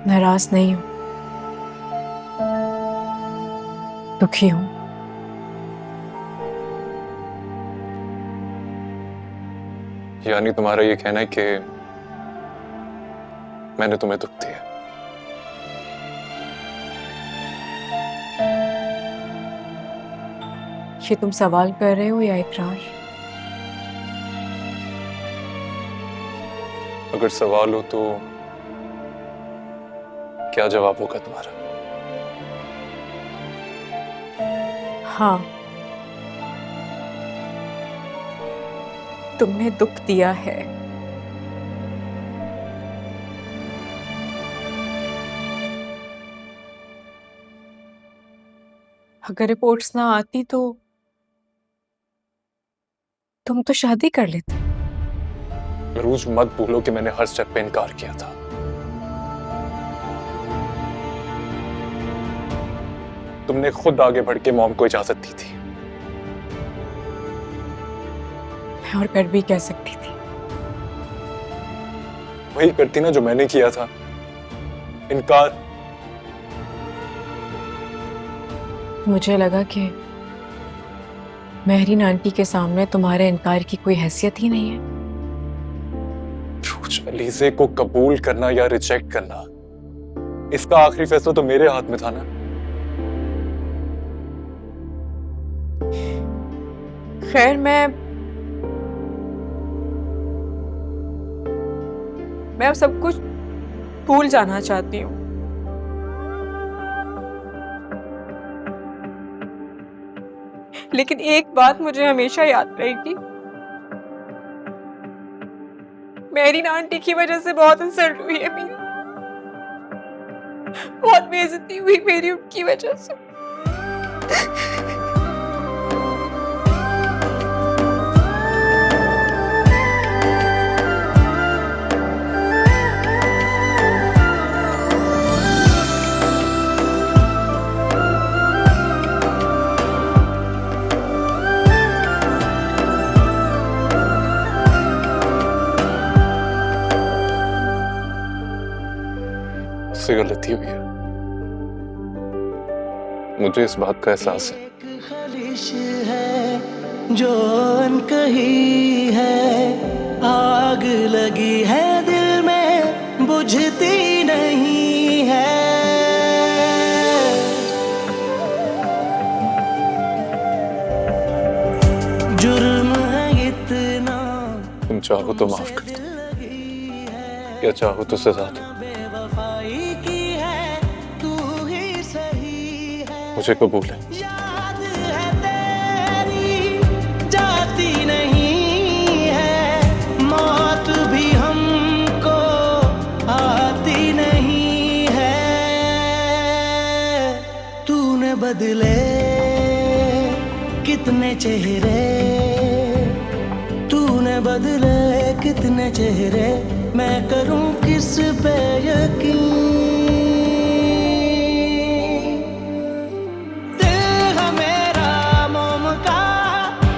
नाराज नहीं हूं, दुखी हूं। यानी तुम्हारा ये कहना है कि मैंने तुम्हें दुख दिया? ये तुम सवाल कर रहे हो या इकरार? अगर सवाल हो तो क्या जवाब होगा तुम्हारा? हाँ, तुमने दुख दिया है। अगर रिपोर्ट्स ना आती तो तुम तो शादी कर लेते। रोज मत भूलो कि मैंने हर स्टेप पे इनकार किया था। तुमने खुद आगे बढ़ के मॉम को इजाजत दी थी। मैं और कर भी कह सकती थी। वही करती ना जो मैंने किया था, इनकार। मुझे लगा कि मेहरीन आंटी के सामने तुम्हारे इनकार की कोई हैसियत ही नहीं है। रोज अलीज़े को कबूल करना या रिजेक्ट करना, इसका आखिरी फैसला तो मेरे हाथ में था ना। खैर, मैं अब सब कुछ भूल जाना चाहती हूँ। लेकिन एक बात मुझे हमेशा याद रहेगी। मेहरीन आंटी की वजह से बहुत इंसल्ट हुई है मेरी, बहुत बेइज्जती हुई मेरी उनकी वजह से। उससे गलती हुई है, मुझे इस बात का एहसास है। एक ख्वाहिश है जो अनकही है, आग लगी है दिल में बुझती नहीं है। जुर्म है इतना तुम चाहो तो माफ कर दो, या चाहो तो सजा दो। बेवफाई की है, तू ही सही है। मुझे कबूल है। याद है तेरी जाती नहीं है, मौत भी हमको आती नहीं है। तूने बदले कितने चेहरे, तूने बदले कितने चेहरे, मैं करूं किस पे यकीन। दिल है मेरा मोम का,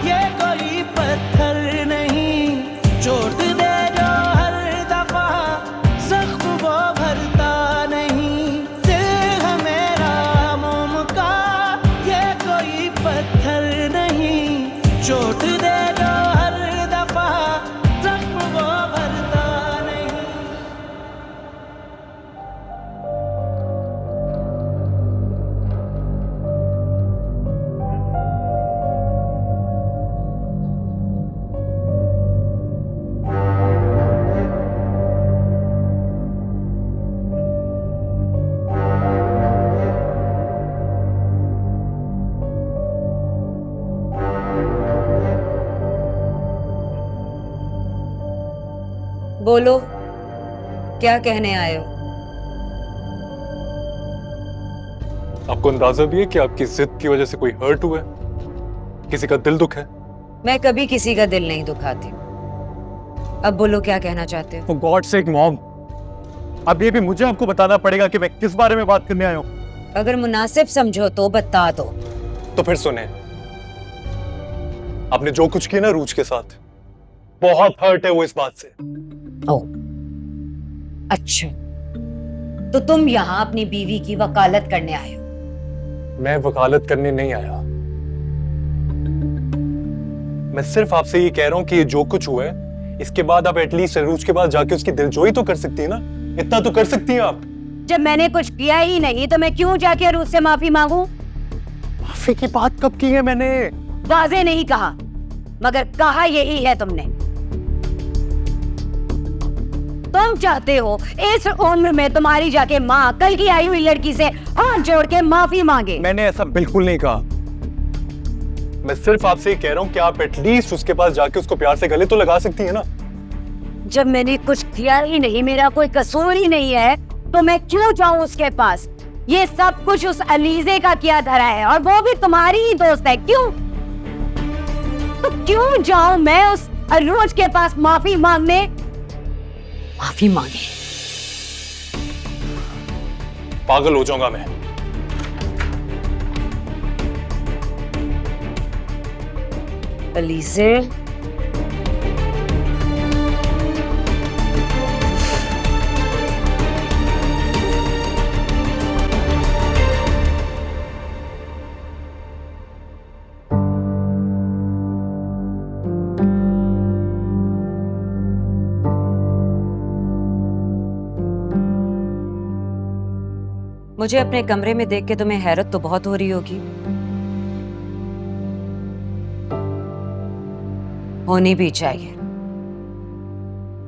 ये कोई पत्थर नहीं, चोट दे जो हर दफा जख्म वो भरता नहीं। दिल है मेरा मोम का, ये कोई पत्थर नहीं, चोट दे जो हर दफा जख्म वो भरता नहीं। बोलो, क्या कहने आए हो? आपको अंदाजा भी है कि आपकी जिद की वजह से कोई हर्ट हुआ है, किसी का दिल दुखा है? मैं कभी किसी का दिल नहीं दुखाती। अब बोलो, क्या कहना चाहते हो? For God's sake, मॉम, अब ये भी मुझे आपको बताना पड़ेगा कि मैं किस बारे में बात करने आया हूँ। अगर मुनासिब समझो तो बता दो। तो फिर सुने, आपने जो कुछ किया ना रूज के साथ, बहुत हर्ट है वो इस बात से। ओ, अच्छा, तो तुम यहाँ अपनी बीवी की वकालत करने आए हो। मैं वकालत करने नहीं आया। मैं सिर्फ आपसे ये कह रहा हूं कि ये जो कुछ हुआ है, इसके बाद आप एटलीस्ट अरूज के पास जाके उसकी दिलजोई तो कर सकती है ना। इतना तो कर सकती हैं आप। जब मैंने कुछ किया ही नहीं तो मैं क्यों जाके अरूज से माफी मांगू? माफी की बात कब की है मैंने? वाजे नहीं कहा, मगर कहा यही है तुमने। तुम चाहते हो इस उम्र में तुम्हारी जाके माँ कल की आई हुई लड़की से हाथ जोड़ के माफी मांगे। मैंने ऐसा बिल्कुल नहीं कहा। मैं सिर्फ आपसे ये कह रहा हूं कि आप एटलीस्ट उसके पास जाके उसको प्यार से गले तो लगा सकती है ना। जब मैंने कुछ किया ही नहीं, मेरा कोई कसूर ही नहीं है, तो मैं क्यों जाऊं उसके पास? ये सब कुछ उस अलीजे का किया धरा है, और वो भी तुम्हारी ही दोस्त है। क्यों? तो क्यों जाऊं मैं उस अरूज के पास माफी मांगने? माफी मांगे। पागल हो जाऊंगा मैं। अलीजे, मुझे अपने कमरे में देख के तुम्हें हैरत तो बहुत हो रही होगी। होनी भी चाहिए,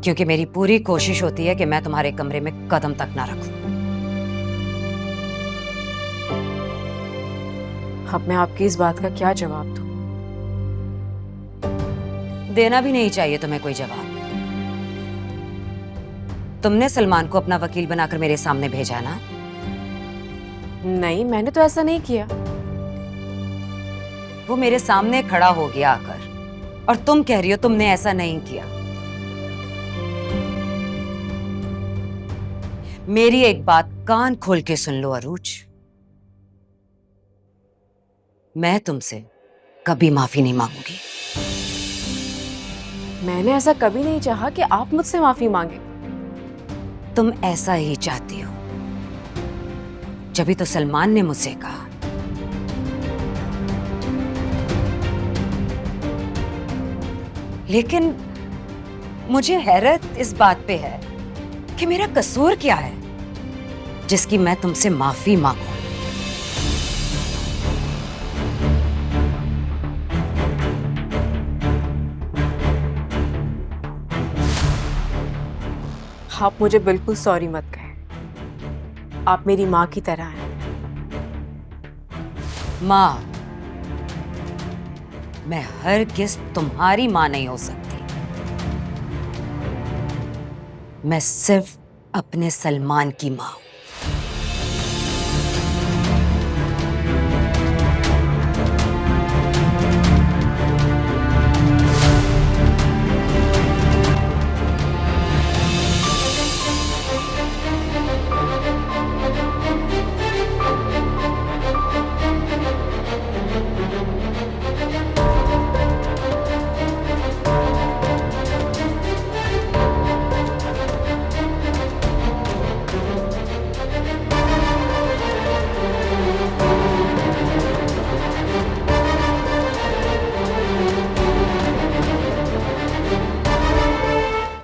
क्योंकि मेरी पूरी कोशिश होती है कि मैं तुम्हारे कमरे में कदम तक ना रखूं। अब मैं आपकी इस बात का क्या जवाब दूं? देना भी नहीं चाहिए तुम्हें कोई जवाब। तुमने सलमान को अपना वकील बनाकर मेरे सामने भेजा ना? नहीं, मैंने तो ऐसा नहीं किया। वो मेरे सामने खड़ा हो गया आकर, और तुम कह रही हो तुमने ऐसा नहीं किया। मेरी एक बात कान खोल के सुन लो अरूज, मैं तुमसे कभी माफी नहीं मांगूंगी। मैंने ऐसा कभी नहीं चाहा कि आप मुझसे माफी मांगे। तुम ऐसा ही चाहती हो, जभी तो सलमान ने मुझसे कहा। लेकिन मुझे हैरत इस बात पे है कि मेरा कसूर क्या है जिसकी मैं तुमसे माफी मांगू। आप मुझे बिल्कुल सॉरी मत कहें। आप मेरी माँ की तरह हैं। माँ, मैं हरगिज़ तुम्हारी माँ नहीं हो सकती। मैं सिर्फ अपने सलमान की माँ हूं।